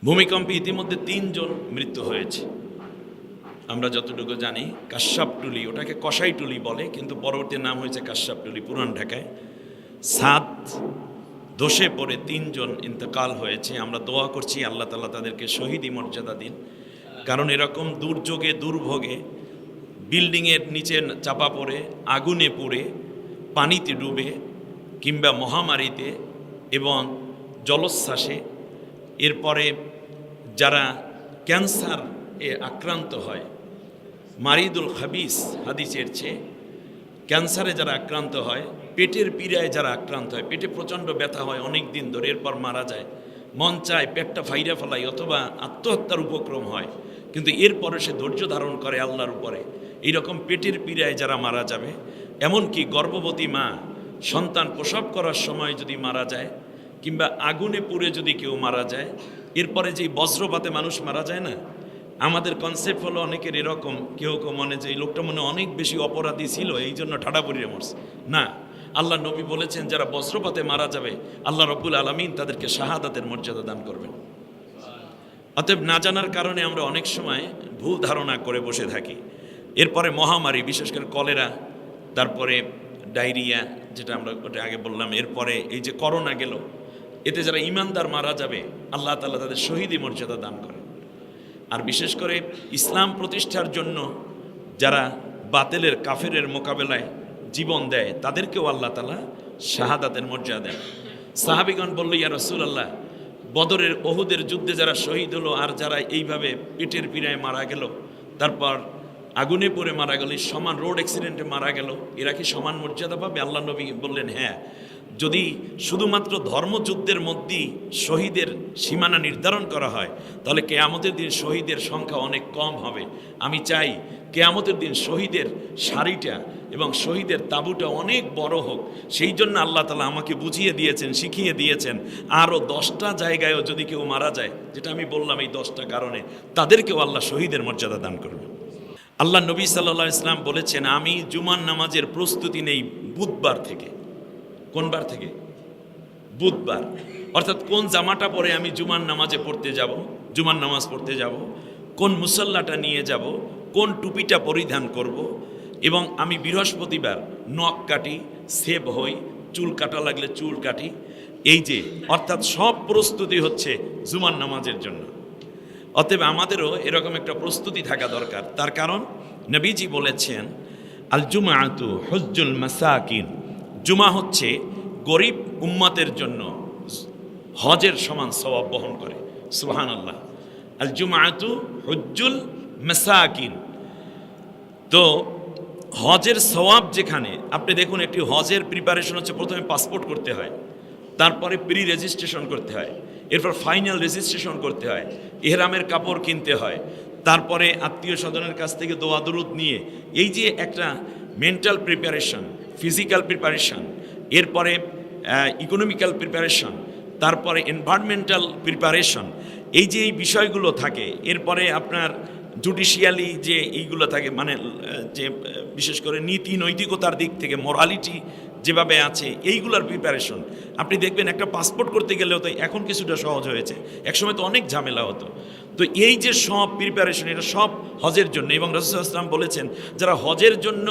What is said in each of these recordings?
ভূমিকম্পে ইতিমধ্যে ৩ জন মৃত্যু হয়েছে। আমরা যতটুকু জানি কাশ্যপটুলি, ওটাকে কসাইটুলি বলে, কিন্তু পরবর্তী নাম হয়েছে কাশ্যপটুলি পুরান ঢাকায়। ছাদ ধসে পড়ে ৩ জন ইন্তেকাল হয়েছে। আমরা দোয়া করছি আল্লাহ তাআলা তাদেরকে শহীদি মর্যাদা দিন, কারণ এরকম দুর্যোগে দুর্ভোগে বিল্ডিংয়ের নিচে চাপা পড়ে, আগুনে পুড়ে, পানিতে ডুবে, কিংবা মহামারীতে এবং জলোচ্ছ্বাসে, এরপরে যারা ক্যান্সার এ আক্রান্ত হয়, মারিদুল খাবিস হাদিসের চেয়ে ক্যান্সারে যারা আক্রান্ত হয়, পেটের পীড়ায় যারা আক্রান্ত হয়, পেটে প্রচণ্ড ব্যথা হয় অনেক দিন ধরে, এরপর মারা যায়, মন চায় পেটটা ফাইরা ফেলাই অথবা আত্মহত্যার উপক্রম হয়, কিন্তু এরপরে সে ধৈর্য ধারণ করে আল্লাহর উপরে। এইরকম পেটের পীড়ায় যারা মারা যাবে, এমনকি গর্ভবতী মা সন্তান প্রসব করার সময় যদি মারা যায়, কিংবা আগুনে পুড়ে যদি কেউ মারা যায়, এরপরে যেই বজ্রপাতে মানুষ মারা যায় না, আমাদের কনসেপ্ট হলো অনেকের এরকম, কেউ কেউ মনে যে এই লোকটা মনে অনেক বেশি অপরাধী ছিল এই জন্য ঠাডা পড়িয়ে মরছে। না, আল্লাহ নবী বলেছেন যারা বজ্রপাতে মারা যাবে আল্লাহ রব্বুল আলামিন তাদেরকে শাহাদাতের মর্যাদা দান করবেন। অতএব না জানার কারণে আমরা অনেক সময় ভুল ধারণা করে বসে থাকি। এরপরে মহামারী, বিশেষ করে কলেরা, তারপরে ডায়রিয়া, যেটা আমরা ওটা আগে বললাম, এরপরে এই যে করোনা গেল, এতে যারা ইমানদার মারা যাবে আল্লাহ তাআলা তাদের শহীদি মর্যাদা দান করেন। আর বিশেষ করে ইসলাম প্রতিষ্ঠার জন্য যারা বাতিলের কাফেরের মোকাবেলায় জীবন দেয় তাদেরকেও আল্লাহ তাআলা শাহাদাতের মর্যাদা দেন। সাহাবীগণ বলল, ইয়া রাসূলুল্লাহ, বদরের ওহুদের যুদ্ধে যারা শহীদ হলো আর যারা এইভাবে পেটের পীড়ায় মারা গেল, তারপর আগুনে পড়ে মারা গেল, সমান রোড অ্যাক্সিডেন্টে মারা গেল, এরা কি সমান মর্যাদা পাবে? আল্লাহ নবী বললেন, হ্যাঁ, যদি শুধুমাত্র ধর্মযুদ্ধের মধ্যেই শহীদের সীমানা নির্ধারণ করা হয় তাহলে কিয়ামতের দিন শহীদের সংখ্যা অনেক কম হবে। আমি চাই কিয়ামতের দিন শহীদের সারিটা এবং শহীদের তাঁবুটা অনেক বড় হোক। সেই জন্য আল্লাহ তাআলা আমাকে বুঝিয়ে দিয়েছেন, শিখিয়ে দিয়েছেন, আরও 10টা জায়গায়ও যদি কেউ মারা যায়, যেটা আমি বললাম এই 10টা কারণে, তাদেরকেও আল্লাহ শহীদের মর্যাদা দান করবে। আল্লাহ নবী সাল্লাল্লাহু আলাইহি ওয়াসাল্লাম বলেছেন, আমি জুমার নামাজের প্রস্তুতি নেই বুধবার থেকে। কোন বার থেকে? বুধবার। অর্থাৎ কোন জামাটা পরে আমি জুমার নামাজে পড়তে যাব, জুমার নামাজ পড়তে যাব, কোন মুসল্লাটা নিয়ে যাব, কোন টুপিটা পরিধান করব, এবং আমি বৃহস্পতিবার নখ কাটি, সেভ হই, চুল কাটা লাগলে চুল কাটি। এই যে অর্থাৎ সব প্রস্তুতি হচ্ছে জুমার নামাজের জন্য। অতএব আমাদেরও এরকম একটা প্রস্তুতি থাকা দরকার। তার কারণ নবীজি বলেছেন, আল জুমআতু হুজ্জুল মাসাকিন, জুমা হচ্ছে গরিব উম্মতের জন্য হজের সমান সওয়াব বহন করে। সুবহানাল্লাহ। আল জুমআতু হুজ্জুল মাসাকিন। তো হজের সওয়াব যেখানে, আপনি দেখুন একটি হজের প্রিপারেশন হচ্ছে প্রথমে পাসপোর্ট করতে হয়, তারপরে প্রি রেজিস্ট্রেশন করতে হয়, এরপর ফাইনাল রেজিস্ট্রেশন করতে হয়, ইহরামের কাপড় কিনতে হয়, তারপরে আত্মীয় স্বজনের কাছ থেকে দোয়া দরুদ নিয়ে, এই যে একটা মেন্টাল প্রিপারেশন, ফিজিক্যাল প্রিপারেশন, এরপরে ইকোনমিক্যাল প্রিপারেশন, তারপরে এনভায়রনমেন্টাল প্রিপারেশন, এই যে এই বিষয়গুলো থাকে, এরপরে আপনার জুডিশিয়ালি যে এইগুলো থাকে, মানে যে বিশেষ করে নীতি নৈতিকতার দিক থেকে মোরালিটি যেভাবে আছে, এইগুলোর প্রিপারেশন। আপনি দেখবেন একটা পাসপোর্ট করতে গেলেও তো এখন কিছুটা সহজ হয়েছে, একসময় তো অনেক ঝামেলা হতো। তো এই যে সব প্রিপারেশন, এটা সব হজের জন্য। এবং রাসূল সাল্লাল্লাহু আলাইহি ওয়াসাল্লাম বলেছেন, যারা হজের জন্য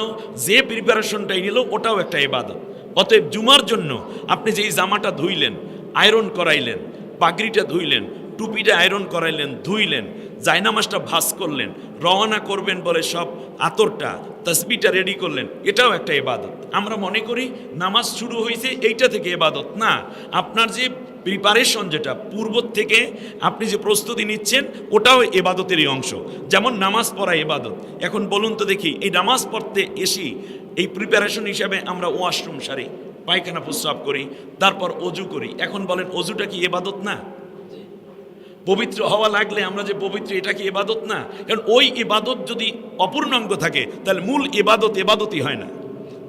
যে প্রিপারেশনটাই নিল ওটাও একটা ইবাদত। অতএব জুমার জন্য আপনি যেই জামাটা ধুইলেন, আয়রন করাইলেন, পাগড়িটা ধুইলেন, টুপিটা আয়রন করাইলেন, ধুইলেন, জায়নামাজটা ভাঁজ করলেন, রওনা করবেন বলে সব আতরটা তাসবিহটা রেডি করলেন, এটাও একটা ইবাদত। আমরা মনে করি নামাজ শুরু হয়েছে এইটা থেকে ইবাদত। না, আপনার যে প্রিপারেশন, যেটা পূর্ব থেকে আপনি যে প্রস্তুতি নিচ্ছেন, ওটাও ইবাদতেরই অংশ। যেমন নামাজ পড়া ইবাদত। এখন বলুন তো দেখি, এই নামাজ পড়তে এসি এই প্রিপারেশন হিসাবে আমরা ওয়াশরুম সারি, পায়খানা প্রস্রাব করি, তারপর অজু করি। এখন বলেন অজুটা কি ইবাদত না? পবিত্র হওয়া লাগলে আমরা যে পবিত্র, এটা কি ইবাদত না? কারণ ওই ইবাদত যদি অপূর্ণাঙ্গ থাকে তাহলে মূল ইবাদত ইবাদতই হয় না।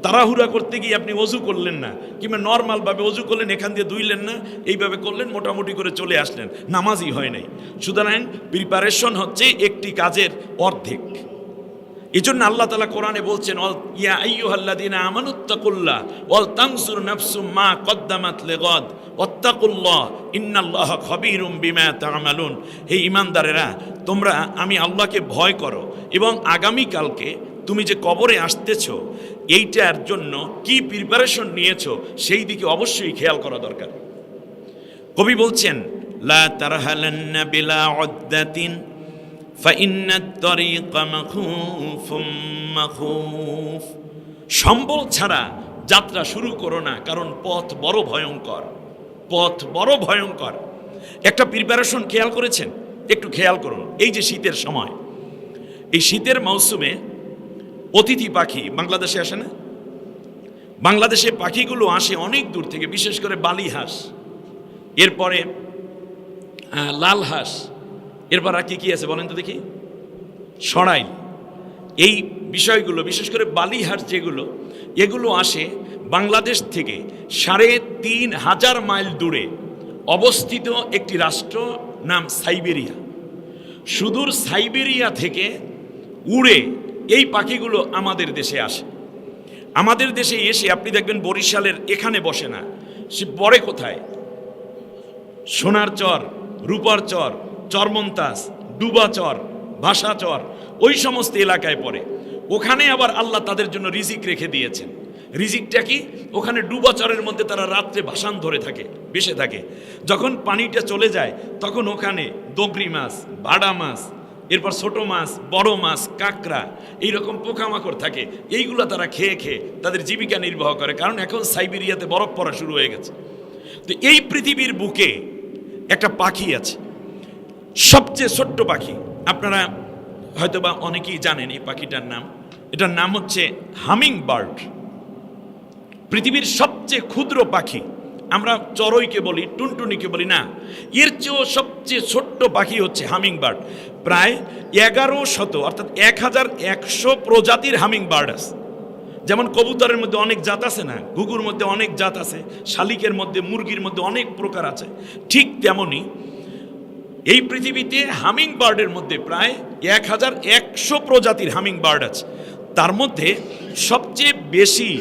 তাড়াহুড়া করতে গিয়ে আপনি অজু করলেন না, কিংবা নর্মালভাবে অজু করলেন, এখান দিয়ে ধুইলেন না, এইভাবে করলেন, মোটামুটি করে চলে আসলেন, নামাজই হয় নাই। সুতরাং প্রিপারেশন হচ্ছে একটি কাজের অর্ধেক। এই জন্য আল্লাহ তাআলা কোরআনে বলছেন, ইয়া আইয়ুহাল্লাযীনা আমানুত্তাকুল্লাহ ওয়াল তানজুর নাফসুম মা কদ্দামাত লিগাদ ওয়াত্তাকুল্লাহ ইন্নাল্লাহা খাবীরুম বিমা তা'মালুন। হে ঈমানদারেরা, তোমরা আমি আল্লাহকে ভয় করো এবং আগামীকালকে তুমি যে কবরে আসতেছো এইটার জন্য কি প্রিপারেশন নিয়েছো সেই দিকে অবশ্যই খেয়াল করা দরকার। কবি বলছেন, লা তারহালান্না বিলা উদ্দাতিন ফাইন্নাত তারিকা মাখুফুম মাখুফ। সম্বল ছাড়া যাত্রা শুরু করো না, কারণ পথ বড় ভয়ঙ্কর, পথ বড় ভয়ঙ্কর। একটা প্রিপারেশন খেয়াল করেছেন? একটু খেয়াল করুন। এই যে শীতের সময়, এই শীতের মৌসুমে অতিথি পাখি বাংলাদেশে আসে না? বাংলাদেশে পাখিগুলো আসে অনেক দূর থেকে, বিশেষ করে বালি হাঁস, এরপরে লাল হাঁস, এরপর আর কি আছে বলেন তো দেখি, সরাইল। এই বিষয়গুলো বিশেষ করে বালি হাঁস যেগুলো, এগুলো আসে বাংলাদেশ থেকে ৩,৫০০ মাইল দূরে অবস্থিত একটি রাষ্ট্র, নাম সাইবেরিয়া। সুদূর সাইবেরিয়া থেকে উড়ে এই পাখিগুলো আমাদের দেশে আসে। আমাদের দেশে এসে আপনি দেখবেন বরিশালের এখানে বসে না, সে পরে কোথায়? সোনার চর, রূপার চর, চরমন্তাস, ডুবা চর, ভাষা চর, ওই সমস্ত এলাকায় পড়ে। ওখানে আবার আল্লাহ তাদের জন্য রিজিক রেখে দিয়েছেন। রিজিকটা কি? ওখানে ডুবা চরের মধ্যে তারা রাত্রে ভাসান ধরে থাকে, বেসে থাকে। যখন পানিটা চলে যায় তখন ওখানে দোবরি মাছ, ভাড়া মাছ, এরপর ছোট মাছ, বড় মাছ, কাঁকড়া, এইরকম পোকামাকড় থাকে। এইগুলো তারা খেয়ে খেয়ে তাদের জীবিকা নির্বাহ করে, কারণ এখন সাইবেরিয়াতে বরফ পড়া শুরু হয়ে গেছে। তো এই পৃথিবীর বুকে একটা পাখি আছে, সবচেয়ে ছোট্ট পাখি। আপনারা হয়তোবা অনেকেই জানেন এই পাখিটার নাম। এটার নাম হচ্ছে হামিং বার্ড। পৃথিবীর সবচেয়ে ক্ষুদ্র পাখি। আমরা চড়ুইকে বলি, টুনটুনিকে বলি না, এর চেয়েও সবচেয়ে ছোট্ট পাখি হচ্ছে হামিং বার্ড। প্রায় 1100 অর্থাৎ 1100 প্রজাতির হামিং বার্ড আছে। যেমন কবুতরের মধ্যে অনেক জাত আছে না, ঘুঘুর মধ্যে অনেক জাত আছে, শালিকের মধ্যে, মুরগির মধ্যে অনেক প্রকার আছে, ঠিক তেমনি এই পৃথিবীতে হামিং বার্ডের মধ্যে প্রায় 1100 প্রজাতির হামিং বার্ড আছে। তার মধ্যে সবচেয়ে বেশি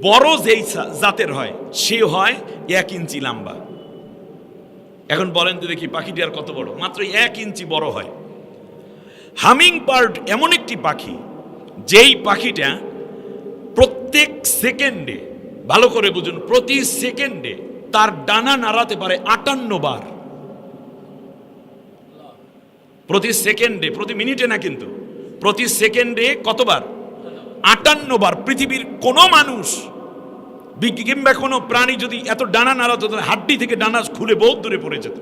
বড় যেই জাতের হয় সে হয় 1 ইঞ্চি লম্বা। এখন বলেন তো দেখি পাখিটি আর কত বড়? মাত্র 1 ইঞ্চি বড় হয়। হামিং বার্ড এমন একটি পাখি, যেই পাখিটা প্রত্যেক সেকেন্ডে, ভালো করে বুঝুন, প্রতি সেকেন্ডে তার ডানা নাড়াতে পারে 58 বার। প্রতি সেকেন্ডে, প্রতি মিনিটে না কিন্তু, প্রতি সেকেন্ডে কতবার? 58 বার। পৃথিবীর কোনো মানুষ কিংবা কোনো প্রাণী যদি এত ডানা নাড়াতো, তাহলে হাড্ডি থেকে ডানা খুলে বহুত দূরে পড়ে যেত।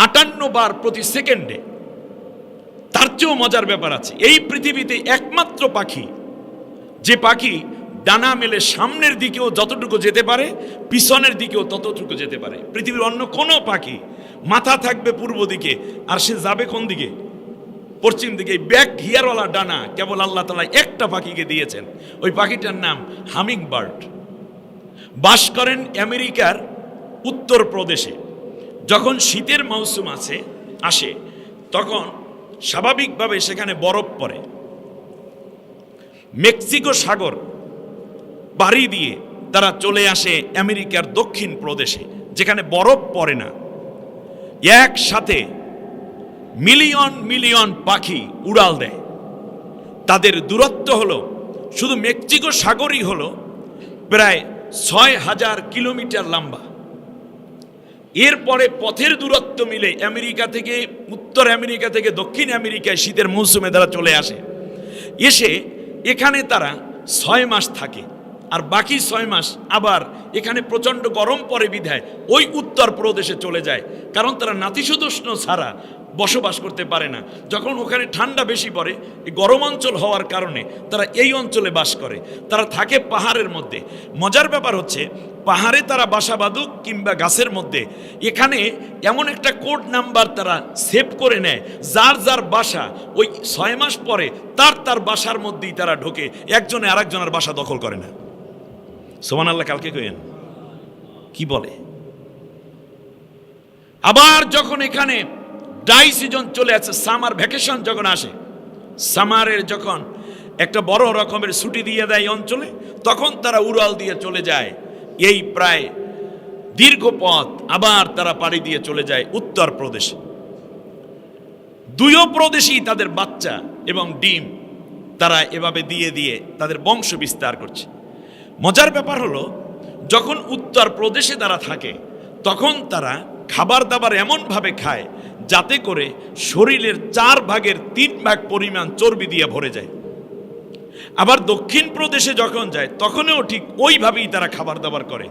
58 বার প্রতি সেকেন্ডে। তার চেয়েও মজার ব্যাপার আছে, এই পৃথিবীতে একমাত্র পাখি, যে পাখি ডানা মেলে সামনের দিকেও যতটুকু যেতে পারে, পিছনের দিকেও ততটুকু যেতে পারে। পৃথিবীর অন্য কোনো পাখি মাথা থাকবে পূর্ব দিকে, আর সে যাবে কোন দিকে? পশ্চিম দিকে। ব্যাক হিয়ারওয়ালা ডানা কেবল আল্লাহ তাআলা একটা পাখিকে দিয়েছেন, ওই পাখিটার নাম হামিং বার্ড। বাস করেন আমেরিকার উত্তর প্রদেশে। যখন শীতের মৌসুম আসে তখন স্বাভাবিকভাবে সেখানে বরফ পড়ে। মেক্সিকো সাগর পাড়ি দিয়ে তারা চলে আসে আমেরিকার দক্ষিণ প্রদেশে, যেখানে বরফ পড়ে না। একসাথে মিলিয়ন মিলিয়ন পাখি উড়াল দেয়। তাদের দূরত্ব হলো, শুধু মেক্সিকো সাগরই হলো প্রায় 6000 কিলোমিটার লম্বা। এরপরে পথের দূরত্ব মিলে আমেরিকা থেকে, উত্তর আমেরিকা থেকে দক্ষিণ আমেরিকায় শীতের মৌসুমে তারা চলে আসে। এসে এখানে তারা 6 মাস থাকে, আর বাকি 6 মাস আবার এখানে প্রচণ্ড গরম পড়ে বিধায় ওই উত্তর প্রদেশে চলে যায়, কারণ তারা নাতিশীতোষ্ণ ছাড়া বসবাস করতে পারে না। যখন ওখানে ঠান্ডা বেশি পড়ে, এই গরম অঞ্চল হওয়ার কারণে তারা এই অঞ্চলে বাস করে। তারা থাকে পাহাড়ের মধ্যে। মজার ব্যাপার হচ্ছে, পাহাড়ে তারা বাসা বাঁধুক কিংবা গাছের মধ্যে, এখানে এমন একটা কোড নাম্বার তারা সেভ করে নেয়, যার যার বাসা ওই 6 মাস পরে তার বাসার মধ্যেই তারা ঢোকে, একজনে আরেকজনের বাসা দখল করে না। সুবহানাল্লাহ, কালকে কইেন কি বলে। আবার যখন এখানে ড্রাই সিজন চলে আসে, সামার ভ্যাকেশন যখন আসে, সামারের যখন একটা বড় রকমের ছুটি দিয়ে দেয় অঞ্চলে, তখন তারা উড়াল দিয়ে চলে যায়। এই প্রায় দীর্ঘ পথ আবার তারা পাড়ি দিয়ে চলে যায় উত্তর প্রদেশে। দুইও প্রদেশেই তাদের বাচ্চা এবং ডিম তারা এভাবে দিয়ে দিয়ে তাদের বংশ বিস্তার করছে। মজার ব্যাপার হলো, যখন উত্তর প্রদেশে তারা থাকে তখন তারা খাবার দাবার এমনভাবে খায় যাতে করে শরীরের 4 ভাগের 3 ভাগ পরিমাণ চর্বি দিয়ে ভরে যায়। আবার দক্ষিণ প্রদেশে যখন যায় তখনও ঠিক ওইভাবেই তারা খাবার দাবার করে।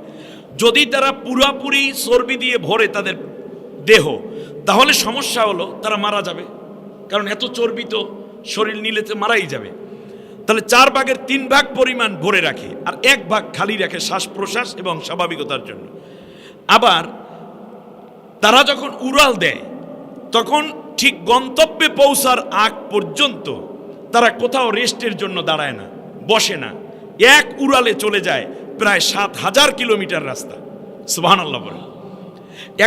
যদি তারা পুরাপুরি চর্বি দিয়ে ভরে তাদের দেহ, তাহলে সমস্যা হলো তারা মারা যাবে, কারণ এত চর্বি তো শরীর নিলে তো মারাই যাবে। তাহলে 4 ভাগের 3 ভাগ পরিমাণ ভরে রাখে, আর 1 ভাগ খালি রাখে শ্বাস প্রশ্বাস এবং স্বাভাবিকতার জন্য। আবার তারা যখন উড়াল দেয় তখন ঠিক গন্তব্যে পৌঁছার আগ পর্যন্ত তারা কোথাও রেস্টের জন্য দাঁড়ায় না, বসে না, এক উড়ালে চলে যায় প্রায় 7000 কিলোমিটার রাস্তা। সুবহানাল্লাহ বলে।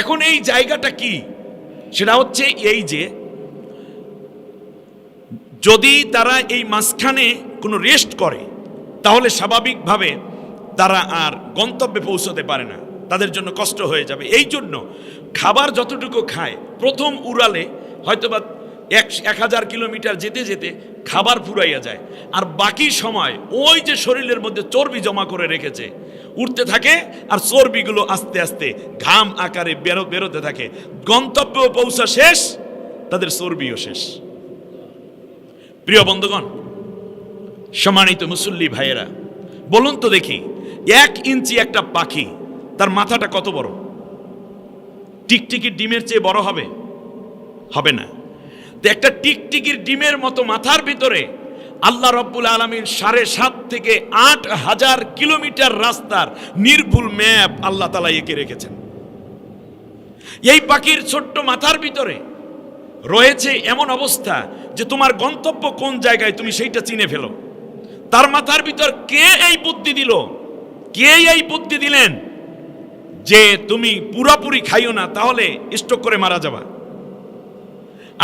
এখন এই জায়গাটা কি? সেটা হচ্ছে এই যে যদি তারা এই মাঝখানে কোনো রেস্ট করে তাহলে স্বাভাবিকভাবে তারা আর গন্তব্যে পৌঁছতে পারে না, তাদের জন্য কষ্ট হয়ে যাবে। এই জন্য খাবার যতটুকু খায় প্রথম উড়ালে হয়তোবা 1000 কিলোমিটার যেতে যেতে খাবার ফুরাইয়া যায়, আর বাকি সময় ওই যে শরীরের মধ্যে চর্বি জমা করে রেখেছে উঠতে থাকে, আর চর্বিগুলো আস্তে আস্তে ঘাম আকারে বেরোতে থাকে। গন্তব্যেও পৌঁছা শেষ, তাদের চর্বিও শেষ। প্রিয় বন্ধুগণ, সম্মানিত মুসল্লি ভাইয়েরা, বলুন তো দেখি, 1 ইঞ্চি একটা পাখি, তার মাথাটা কত বড়? টিকটিকির ডিমের চেয়ে বড় হবে? হবে না। তো একটা টিকটিকির ডিমের মতো মাথার ভিতরে আল্লাহ রব্বুল আলামিন 7.5 থেকে 8000 কিলোমিটার রাস্তার নির্ভুল ম্যাপ আল্লাহ তাআলা এঁকে রেখেছেন। এই পাখির ছোট্ট মাথার ভিতরে রয়েছে এমন অবস্থা যে তোমার গন্তব্য কোন জায়গায় তুমি সেইটা চিনে ফেলো। তার মাথার ভিতর কে এই বুদ্ধি দিল? কে এই বুদ্ধি দিলেন যে তুমি পুরাপুরি খাইও না, তাহলে স্ট্রোক করে মারা যাবা।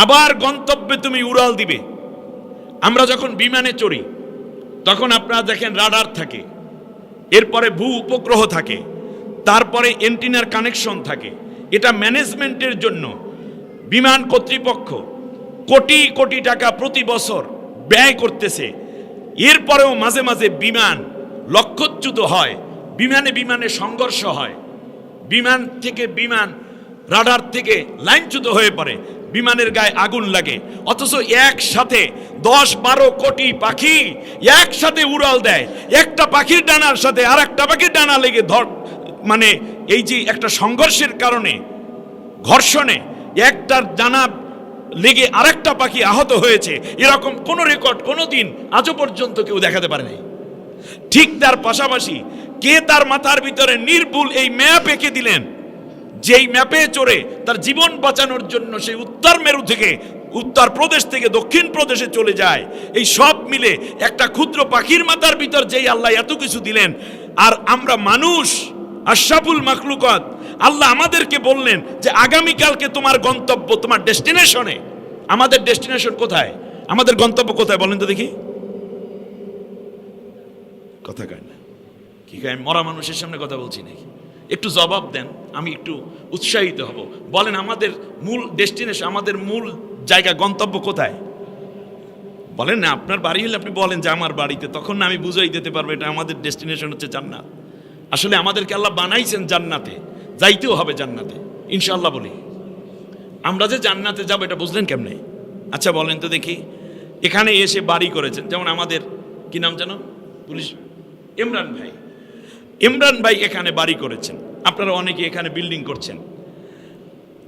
আবার গন্তব্যে তুমি উড়াল দিবে। আমরা যখন বিমানে চড়ি তখন আপনারা দেখেন রাডার থাকে, এরপরে ভূ উপগ্রহ থাকে, তারপরে এন্টিনার কানেকশন থাকে। এটা ম্যানেজমেন্টের জন্য বিমান কর্তৃপক্ষ কোটি কোটি টাকা প্রতি বছর ব্যয় করতেছে। এরপরেও মাঝে মাঝে বিমান লক্ষ্যচ্যুত হয়, বিমানে বিমানে সংঘর্ষ হয়, বিমান থেকে বিমান রাডার থেকে লাইনচ্যুত হয়ে পড়ে, বিমানের গায়ে আগুন লাগে। অথচ একসাথে 10-12 কোটি পাখি একসাথে উড়াল দেয়। একটা পাখির ডানার সাথে আর একটা পাখির ডানা লেগে মানে এই যে একটা সংঘর্ষের কারণে, ঘর্ষণে একটার ডানা লেগে আরেকটা পাখি আহত হয়েছে, এরকম কোনো রেকর্ড কোনো দিন আজও পর্যন্ত কেউ দেখাতে পারে নাই। ঠিক তার পাশাপাশি কে তার মাথার ভিতরে নির্ভুল এই ম্যাপ এঁকে দিলেন, যেই ম্যাপে চড়ে তার জীবন বাঁচানোর জন্য সেই উত্তর মেরু থেকে, উত্তর প্রদেশ থেকে দক্ষিণ প্রদেশে চলে যায়। এই সব মিলে একটা ক্ষুদ্র পাখির মাথার ভিতর যেই আল্লাহ এত কিছু দিলেন, আর আমরা মানুষ আশরাফুল মাখলুকাত, আল্লাহ আমাদেরকে বললেন যে আগামীকালকে তোমার গন্তব্য, তোমার ডেস্টিনেশনে। আমাদের ডেস্টিনেশন কোথায়? আমাদের গন্তব্য কোথায় বলেন তো দেখি? কথা কয় না, কি কয়? মরা মানুষের সামনে কথা বলছি নাকি? একটু জবাব দেন, আমি একটু উৎসাহিত হব। বলেন আমাদের মূল ডেস্টিনেশন, আমাদের মূল জায়গা, গন্তব্য কোথায়? বলেন না, আপনার বাড়ি হলে আপনি বলেন যে আমার বাড়িতে, তখন না আমি বুঝাই দিতে পারবো এটা আমাদের ডেস্টিনেশন হচ্ছে জান্নাত। আসলে আমাদেরকে আল্লাহ বানাইছেন জান্নাতে, যাইতেও হবে জান্নাতে ইনশাআল্লাহ। বলি আমরা যে জান্নাতে যাবো এটা বুঝলেন কেমনে? আচ্ছা বলেন তো দেখি, এখানে এসে বাড়ি করেছেন, যেমন আমাদের কি নাম জানো, পুলিশ ইমরান ভাই, ইমরান ভাই এখানে বাড়ি করেছেন। আপনারা অনেকে এখানে বিল্ডিং করছেন,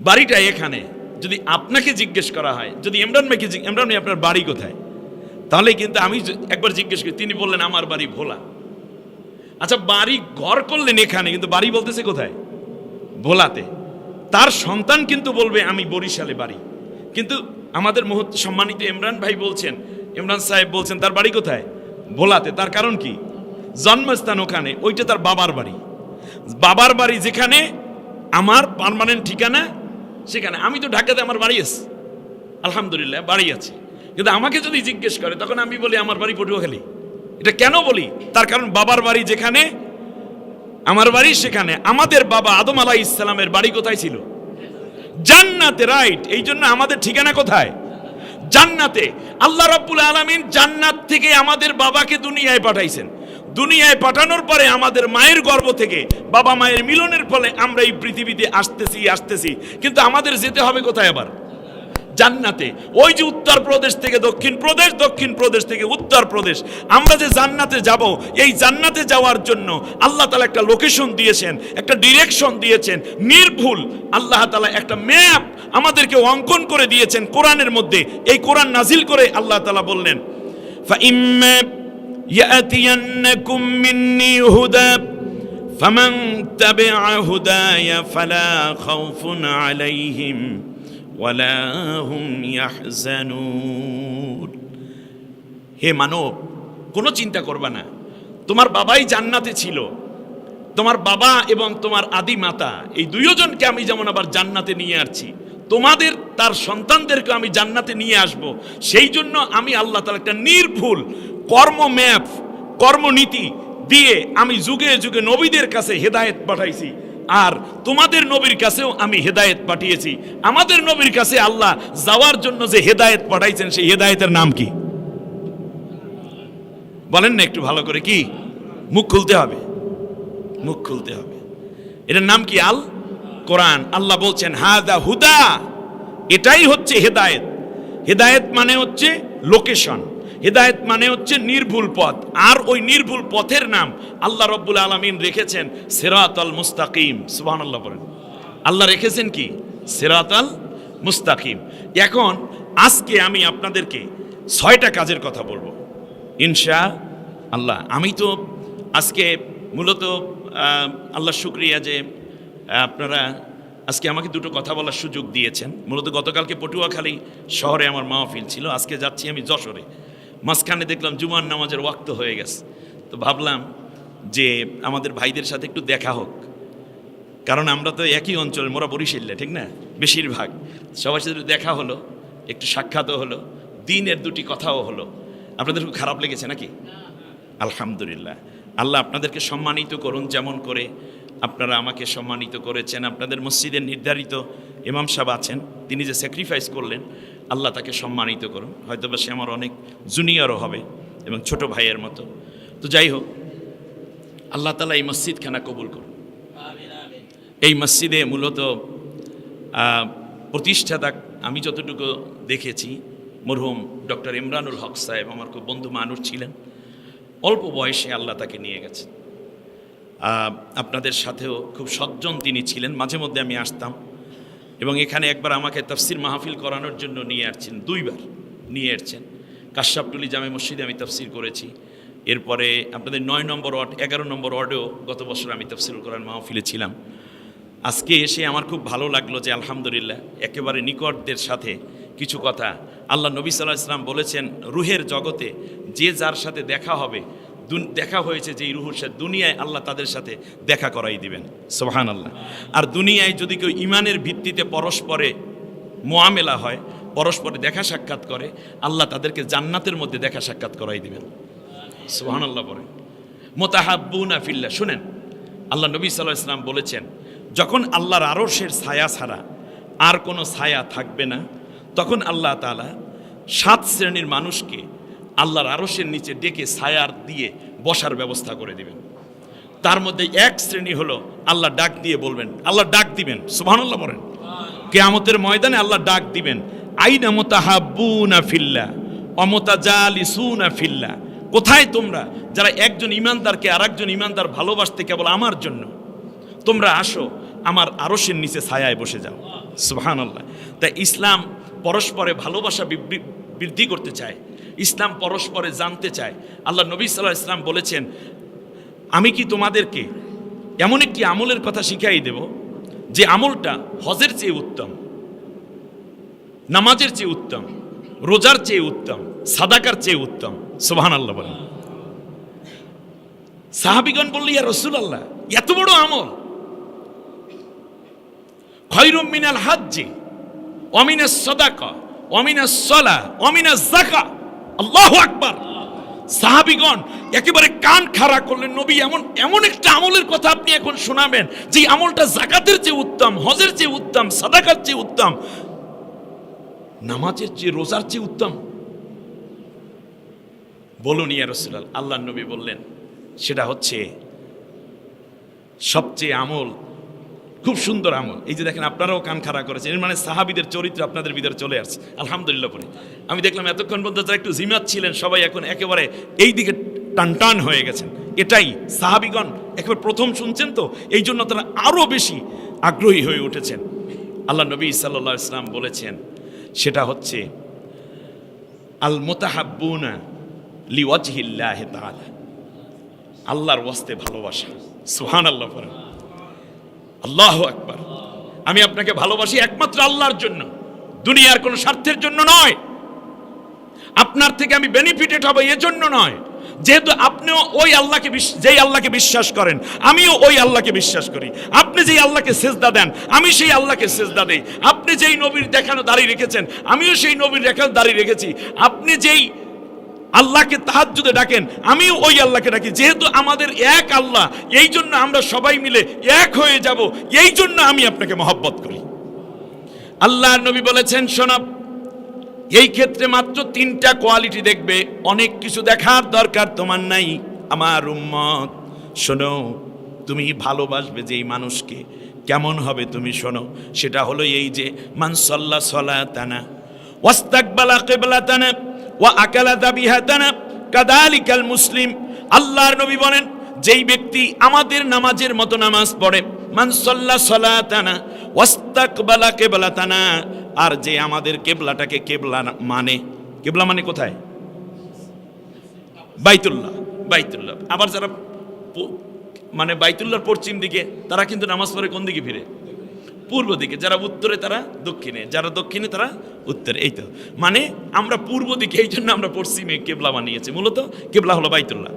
বাড়িটা এখানে। যদি আপনাকে জিজ্ঞেস করা হয়, যদি ইমরান ভাইকে, ইমরান ভাই আপনার বাড়ি কোথায়, তাহলে কিন্তু আমি একবার জিজ্ঞেস করি, তিনি বললেন আমার বাড়ি ভোলা। আচ্ছা বাড়ি ঘর করলেন এখানে, কিন্তু বাড়ি বলতেছে কোথায়? ভোলাতে। তার সন্তান কিন্তু বলবে আমি বরিশালে বাড়ি, কিন্তু আমাদের সম্মানিত ইমরান ভাই বলছেন, ইমরান সাহেব বলছেন তার বাড়ি কোথায়? ভোলাতে। তার কারণ কি? জন্মস্থান ওখানে, ওইটা তার বাবার বাড়ি। বাবার বাড়ি যেখানে, আমার পার্মানেন্ট ঠিকানা সেখানে। আমি তো ঢাকাতে আমার বাড়ি আছে, আলহামদুলিল্লাহ বাড়ি আছে, কিন্তু আমাকে যদি জিজ্ঞেস করে তখন আমি বলি আমার বাড়ি পটুয়াখালী। এটা কেন বলি? তার কারণ বাবার বাড়ি যেখানে আমার বাড়ি সেখানে। আমাদের বাবা আদম আলাইহিস সালামের বাড়ি কোথায় ছিল? জান্নাতে, রাইট? এই জন্য আমাদের ঠিকানা কোথায়? জান্নাতে। আল্লাহ রাব্বুল আলামিন জান্নাত থেকে আমাদের বাবাকে দুনিয়ায় পাঠাইছেন। দুনিয়ায় পাঠানোর পরে আমাদের মায়ের গর্ভ থেকে বাবা মায়ের মিলনের ফলে আমরা এই পৃথিবীতে আসতেছি, কিন্তু আমাদের যেতে হবে কোথায়? আবার জান্নাতে। ওই যে উত্তরপ্রদেশ থেকে দক্ষিণ প্রদেশ, দক্ষিণ প্রদেশ থেকে উত্তরপ্রদেশ, আমরা যে জান্নাতে যাব, এই জান্নাতে যাওয়ার জন্য আল্লাহ তাআলা একটা লোকেশন দিয়েছেন, একটা ডিরেকশন দিয়েছেন, নির্ভুল। আল্লাহ তাআলা একটা ম্যাপ আমাদেরকে অঙ্কন করে দিয়েছেন কোরআনের মধ্যে। এই কোরআন নাজিল করে আল্লাহ তাআলা বললেন, ফাইম্মা ইয়াতিয়ান্নাকুম মিন্নি হুদা ফামান তাবিআ হুদায়া ফালা খাউফুন আলাইহিম ওয়ালা হুম ইয়াহজানুন। হে মানব, কোনো চিন্তা করবা না। তোমার বাবাই জান্নাতে ছিল, তোমার বাবা এবং তোমার আদি মাতা, এই দুইজনকে আমি যেমন আবার জান্নাতে নিয়ে আসছি, তোমাদের তার সন্তানদেরকে আমি জান্নাতে নিয়ে আসব। সেই জন্য আমি আল্লাহ তাআলা একটা নির্ভুল কর্ম ম্যাপ, কর্মনীতি দিয়ে আমি যুগে যুগে নবীদের কাছে হেদায়েত পাঠাইছি। আর তোমাদের নবীর কাছেও আমি হেদায়েত পাঠিয়েছি। আমাদের নবীর কাছে আল্লাহ যাওয়ার জন্য যে হেদায়েত পাঠাইছেন, সেই হেদায়েতের নাম কি? বলেন না একটু ভালো করে। কি? মুখ খুলতে হবে, মুখ খুলতে হবে। এটার নাম কি? আল কোরআন। আল্লাহ বলছেন হাদা হুদা, এটাই হচ্ছে হেদায়েত। হেদায়েত মানে হচ্ছে লোকেশন, হেদায়েত মানে হচ্ছে নির্ভুল পথ। আর ওই নির্ভুল পথের নাম আল্লাহ রাব্বুল আলামিন রেখেছেন সিরাতাল মুস্তাকিম। সুবহানাল্লাহ বলেন। আল্লাহ রেখেছেন কি? সিরাতাল মুস্তাকিম। এখন আজকে আমি আপনাদেরকে 6টা কাজের কথা বলবো ইনশাআল্লাহ। আমি তো আজকে মূলত আল্লাহ শুকরিয়া যে আপনারা আজকে আমাকে দুটো কথা বলার সুযোগ দিয়েছেন। মূলত গতকালকে পটুয়াখালী শহরে আমার মাহফিল ছিল, আজকে যাচ্ছি আমি যশোরে। মাঝখানে দেখলাম জুমার নামাজের ওয়াক্ত হয়ে গেছে, তো ভাবলাম যে আমাদের ভাইদের সাথে একটু দেখা হোক, কারণ আমরা তো একই অঞ্চলের, মোরা বরিশালে, ঠিক না? বেশিরভাগ সবার সাথে দেখা হলো, একটু সাক্ষাৎও হলো, দিনের দুটি কথাও হলো। আপনাদের খুব খারাপ লেগেছে নাকি? আলহামদুলিল্লাহ। আল্লাহ আপনাদেরকে সম্মানিত করুন যেমন করে আপনারা আমাকে সম্মানিত করেছেন। আপনাদের মসজিদের নির্ধারিত ইমাম সাহেব আছেন, তিনি যে স্যাক্রিফাইস করলেন, আল্লাহ তাকে সম্মানিত করুন। হয়তো বা সে আমার অনেক জুনিয়রও হবে এবং ছোট ভাইয়ের মতো। তো যাই হোক, আল্লাহ তাআলা এই মসজিদখানা কবুল করুন। এই মসজিদে মূলত প্রতিষ্ঠাতা আমি যতটুকু দেখেছি মরহুম ডক্টর ইমরানুল হক সাহেব আমার খুব বন্ধু মানুষ ছিলেন। অল্প বয়সে আল্লাহ তাকে নিয়ে গেছে। আপনাদের সাথেও খুব সজ্জন তিনি ছিলেন। মাঝে মধ্যে আমি আসতাম এবং এখানে একবার আমাকে তাফসির মাহফিল করানোর জন্য নিয়ে আসছেন, 2বার নিয়ে আসছেন। কাশাবটুলি জামে মসজিদে আমি তাফসির করেছি। এরপরে আপনাদের 9 নম্বর ওয়ার্ড, 11 নম্বর ওয়ার্ডেও গত বছর আমি তাফসির করার মাহফিলে ছিলাম। আজকে এসে আমার খুব ভালো লাগলো যে আলহামদুলিল্লাহ একেবারে নিকটদের সাথে কিছু কথা। আল্লাহ নবী সাল্লাল্লাহু আলাইহি ওয়াসাল্লাম বলেছেন, রুহের জগতে যে যার সাথে দেখা হবে, দেখা হয়েছে যেই রুহুর সাথে, দুনিয়ায় আল্লাহ তাদের সাথে দেখা করাই দিবেন। সুবহানাল্লাহ। আর দুনিয়ায় যদি কেউ ইমানের ভিত্তিতে পরস্পরে মুআমেলা হয়, পরস্পরে দেখা সাক্ষাৎ করে, আল্লাহ তাদেরকে জান্নাতের মধ্যে দেখা সাক্ষাৎ করাই দিবেন। সুবহানাল্লাহ বলেন। মুতাহাব্বুনা ফিল্লাহ। শুনেন, আল্লাহ নবী সাল্লাল্লাহু আলাইহি ওয়াসাল্লাম বলেছেন, যখন আল্লাহর আরশের ছায়া ছাড়া আর কোনো ছায়া থাকবে না, তখন আল্লাহ তাআলা 7 শ্রেণীর মানুষকে আল্লাহর আরশের নিচে ডেকে ছায়ার দিয়ে বসার ব্যবস্থা করে দিবেন। তার মধ্যে এক শ্রেণী হলো আল্লাহ ডাক দিয়ে বলবেন, আল্লাহ ডাক দিবেন। সুবহানাল্লাহ বলেন। কিয়ামতের ময়দানে আল্লাহ ডাক দিবেন, আইনা মুতাহাব্বুনা ফিল্লাহ ওয়া মুতাজালিসুনা ফিল্লাহ। কোথায় তোমরা যারা একজন ইমানদারকে আরেকজন ইমানদার ভালোবাসতে কেবল আমার জন্য, তোমরা আসো আমার আরশের নিচে ছায়ায় বসে যাও। সুবহানাল্লাহ। তাই ইসলাম পরস্পরে ভালোবাসা বৃদ্ধি করতে চায়, ইসলাম পরস্পরে জানতে চায়। আল্লাহ নবী সাল্লাল্লাহু আলাইহি ওয়াসাল্লাম বলেছেন, আমি কি তোমাদেরকে এমন একটি আমলের কথা শিখাই দেব যে আমলটা হজের চেয়ে উত্তম, নামাজের চেয়ে উত্তম, রোজার চেয়ে উত্তম, সাদাকার চেয়ে উত্তম। সুবহানাল্লাহ বলেন। সাহাবীগণ বললেন, ইয়া রাসূলুল্লাহ, এত বড় আমল! খায়রুম মিনাল হাজ্জি ওয়া মিনাস সাদাকা ওয়ামিনাস সালা ওয়ামিনাজ যাকা। আল্লাহু আকবার। সাহাবীগণ একেবারে কান খাড়া করলেন, নবী এমন এমন একটা আমলের কথা আপনি এখন শোনাবেন যে আমলটা যাকাতের চেয়ে উত্তম, হজের চেয়ে উত্তম, সাদাকার চেয়ে উত্তম, নামাজের চেয়ে রোজার চেয়ে উত্তম। বলুন ইয়া রাসূলুল্লাহ। আল্লাহর নবী বললেন সেটা হচ্ছে সবচেয়ে আমল, খুব সুন্দর আমল। এই যে দেখেন আপনারাও কান খাড়া করেছেন, এর মানে সাহাবীদের চরিত্র আপনাদের ভিতরে চলে আসছে। আলহামদুলিল্লাহ পরে আমি দেখলাম এতক্ষণ পর্যন্ত যারা একটু জিমাত ছিলেন সবাই এখন একেবারে এই দিকে টান হয়ে গেছেন। এটাই সাহাবীগণ একেবারে প্রথম শুনছেন তো, এই জন্য তারা আরো বেশি আগ্রহী হয়ে উঠেছেন। আল্লাহ নবী সাল্লাল্লাহু আলাইহি ওয়াসাল্লাম বলেছেন সেটা হচ্ছে আল মুতাহাব্বুনা লিওয়াজহিল্লাহি তাআলা, আল্লাহর ওয়াস্তে ভালোবাসা। সুবহানাল্লাহ পড়েন। আল্লাহু আকবার। আমি আপনাকে ভালোবাসি একমাত্র আল্লাহর জন্য, দুনিয়ার কোনো স্বার্থের জন্য নয়। আপনার থেকে আমি বেনিফিটেড হব এজন্য নয়। যেহেতু আপনিও ওই আল্লাহকে, যেই আল্লাহকে বিশ্বাস করেন আমিও ওই আল্লাহকে বিশ্বাস করি। আপনি যেই আল্লাহকে সেজদা দেন আমি সেই আল্লাহকে সেজদা দেই। আপনি যেই নবীর দেখানো দাড়ি রেখেছেন আমিও সেই নবীর দেখানো দাড়ি রেখেছি। আপনি যেই আল্লাহকে তাহাজ্জুদে ডাকেন আমিও ওই আল্লাহকে ডাকি। যেহেতু আমাদের এক আল্লাহ, এই জন্য আমরা সবাই মিলে এক হয়ে যাব, এই জন্য আমি আপনাকে মহব্বত করি। আল্লাহর নবী বলেছেন শোনো, এই ক্ষেত্রে মাত্র 3টা কোয়ালিটি দেখবে, অনেক কিছু দেখার দরকার তোমার নাই। আমার উম্মত শোনো, তুমি ভালোবাসবে যেই মানুষকে কেমন হবে তুমি শোনো, সেটা হলো এই যে মান সাল্লা সালাতানা ওয়াস্তাকবালা কিবলাতানা ওয়া আকালা যাবিহাতানা কাযালিকাল মুসলিম। আল্লাহর নবী বলেন যেই ব্যক্তি আমাদের নামাজের মতো নামাজ পড়ে, মান সাল্লা সালাতানা ওয়াস্তাকবালা কিবলাতানা, আর যে আমাদের কেবলাটাকে কেবলা মানে, কেবলা মানে কোথায়? বাইতুল্লাহ। বাইতুল্লাহ। আবার যারা মানে বাইতুল্লাহর পশ্চিম দিকে তারা কিন্তু নামাজ পড়ে কোন দিকে ফিরে? পূর্ব দিকে। যারা উত্তরে তারা দক্ষিণে, যারা দক্ষিণে তারা উত্তরে। এই তো মানে আমরা পূর্ব দিকে, এই জন্য আমরা পশ্চিমে কেবলা বানিয়েছি। মূলত কেবলা হলো বাইতুল্লাহ।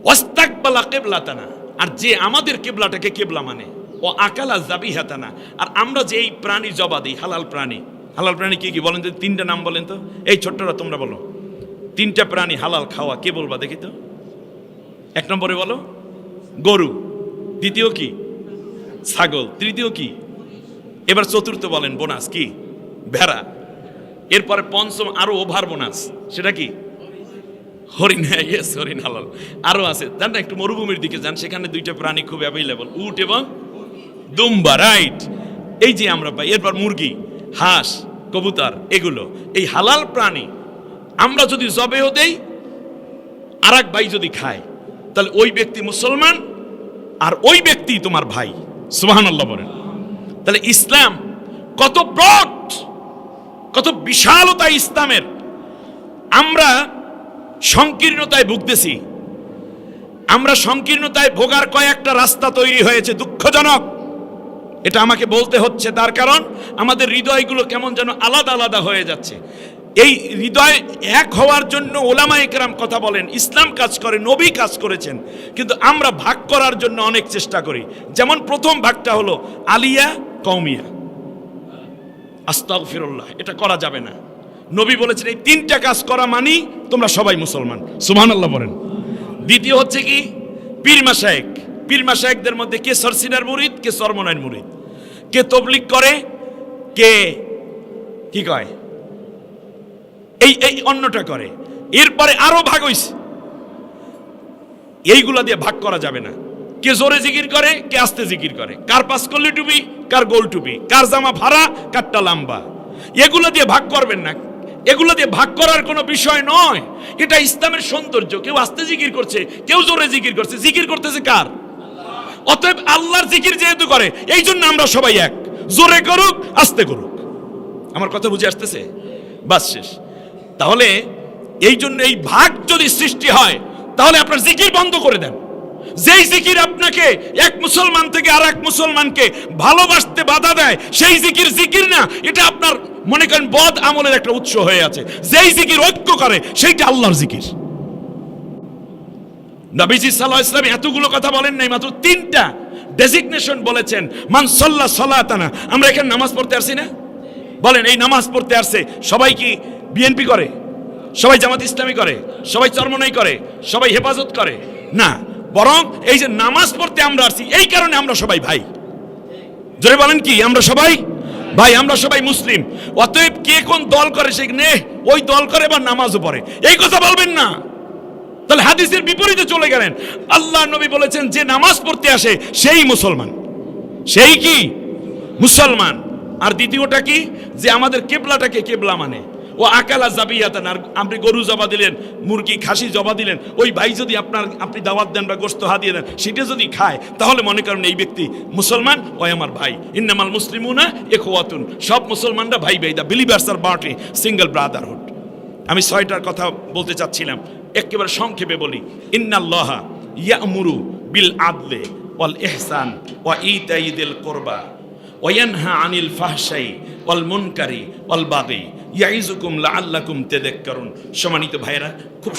ওয়াস্তাকবালা কিবলাতানা, আর যে আমাদের কেবলাটাকে কেবলা মানে, ও আকালা যাবিহাতানা, আর আমরা যে এই প্রাণী জবা দিই, হালাল প্রাণী। হালাল প্রাণী কি কি বলেন তো? 3টা নাম বলেন তো। এই ছোট্টরা তোমরা বলো 3টা প্রাণী হালাল খাওয়া, কে বলবা দেখি তো? 1 নম্বরে বলো গরু, দ্বিতীয় কি ছাগল, তৃতীয় কি, এবার চতুর্থ বলেন বোনাস কি? ভেড়া। এরপরে পঞ্চম আরো ওভার বোনাস, সেটা কি? হরিণ। ইয়েস, হরিণ হালাল। আরো আছে জান না, একটু মরুভূমির দিকে যান, সেখানে 2টা প্রাণী খুব অ্যাভেলেবল, উট এবং দুম্বা। রাইট, এই যে আমরা পাই। এরপর মুরগি, হাঁস, কবুতর, এগুলো এই হালাল প্রাণী। আমরা যদি জবেও দেই আর এক ভাই যদি খায়, তাহলে ওই ব্যক্তি মুসলমান আর ওই ব্যক্তি তোমার ভাই। সুবহানাল্লাহ বলেন। তাহলে ইসলাম কত ব্রড, কত বিশালতা ইসলামের। আমরা সংকীর্ণতায় ভুগতেছি। আমরা সংকীর্ণতায় ভোগার কয়েকটা রাস্তা তৈরি হয়েছে, দুঃখজনক। এটা আমাকে বলতে হচ্ছে, তার কারণ আমাদের হৃদয়গুলো কেমন যেন আলাদা আলাদা হয়ে যাচ্ছে। এই হৃদয় এক হওয়ার জন্য ওলামায়ে কেরাম কথা বলেন, ইসলাম কাজ করে, নবী কাজ করেছেন, কিন্তু আমরা ভাগ করার জন্য অনেক চেষ্টা করি। যেমন প্রথম ভাগটা হলো আলিয়া কওমিয়া। আস্তাগফিরুল্লাহ, এটা করা যাবে না। নবী বলেছেন এই 3টা কাজ করা মানি তোমরা সবাই মুসলমান। সুবহানাল্লাহ বলেন। দ্বিতীয় হচ্ছে কি? পীর মাশায়েখ। পীর মাশায়েখদের মধ্যে কে সরসিনার মুরিদ, কে সরমনার মুরিদ, কে তবলিগ করে, কে কি কয় এই অন্যটা করে। এরপরে আরো ভাগ হইছে, এইগুলা দিয়ে ভাগ করা যাবে না। কে জোরে জিকির করে, কে আস্তে জিকির করে, কার পাঁচ কল্লি টুপি, কার গোল টুপি, কার জামা ভাড়া, কারটা লম্বা। এগুলো দিয়ে ভাগ করবেন না। এগুলো দিয়ে ভাগ করার কোনো বিষয় নয়। এটা ইসলামের সৌন্দর্য। কেউ আস্তে জিকির করছে, কেউ জোরে জিকির করছে, জিকির করতেছে কার? অতএব আল্লাহর জিকির যেহেতু করে, এই জন্য আমরা সবাই এক। জোরে করুক, আস্তে করুক। আমার কথা বুঝে আসতেছে? বাস শেষ। তাহলে এই জন্য এই ভাগ যদি সৃষ্টি হয়, তাহলে আপনার জিকির বন্ধ করে দেন। যেই জিকির আপনাকে এক মুসলমান থেকে আর এক মুসলমানকে ভালোবাসতে বাধা দেয়, সেই জিকির জিকির না, এটা আপনার মনে করেন বদ আমলের একটা উৎস হয়ে আছে। যেই জিকির ঐক্য করে, সেইটা আল্লাহর জিকির। নবীজি সাল্লাল্লাহু আলাইহি ওয়াসাল্লাম এতগুলো কথা বলেন নাই, মাত্র 3টা ডেজিগনেশন বলেছেন। মান সাল্লা সালাতানা, আমরা এখানে নামাজ পড়তে আসছি না? বলেন, এই নামাজ পড়তে আসছে সবাই কি বিএনপি করে? সবাই জামাত ইসলামী করে? সবাই চরমনাই করে? সবাই হেফাজত করে? না, বরং এই যে নামাজ পড়তে আমরা আসছি, এই কারণে আমরা সবাই ভাই। জোরে বলেন কি? আমরা সবাই ভাই, আমরা সবাই মুসলিম। অতএব কে কোন দল করে সেখানে ওই দল করে বা নামাজও পড়ে, এই কথা বলবেন না। তাহলে হাদিসের বিপরীতে চলে গেলেন। আল্লাহ নবী বলেছেন যে নামাজ পড়তে আসে সেই মুসলমান, সেই কি মুসলমান। আর দ্বিতীয়টা কি? যে আমাদের কেবলাটাকে কেবলা মানে ও আকালা জাবিয়াতান, আর আপনি গরু জবা দিলেন, মুরগি খাসি জবা দিলেন, ওই ভাই যদি আপনি দাওয়াত দেন বা গোশত হাদিয়ে দেন, সেটা যদি খায়, তাহলে মনে করেন এই ব্যক্তি মুসলমান, ওই আমার ভাই। ইন্নামাল মুসলিমুনা ইখওয়াতুন, সব মুসলমানরা ভাই ভাই, the believers are not a single brotherhood. আমি 6টার কথা বলতে চাচ্ছিলাম, একেবারে সংক্ষেপে বলি। ইন্নাল্লাহা ইয়া'মুরু বিল আদলি ওয়াল ইহসান ওয়া ইতাই যিল কুরবা ওয়া ইয়ানহা আনিল ফাহশাই ওয়াল মুনকারি ওয়াল বাগি ইয়াইজুকুম লাআল্লাকুম তাযাক্কারুন। সম্মানিত ভাইরা, খুব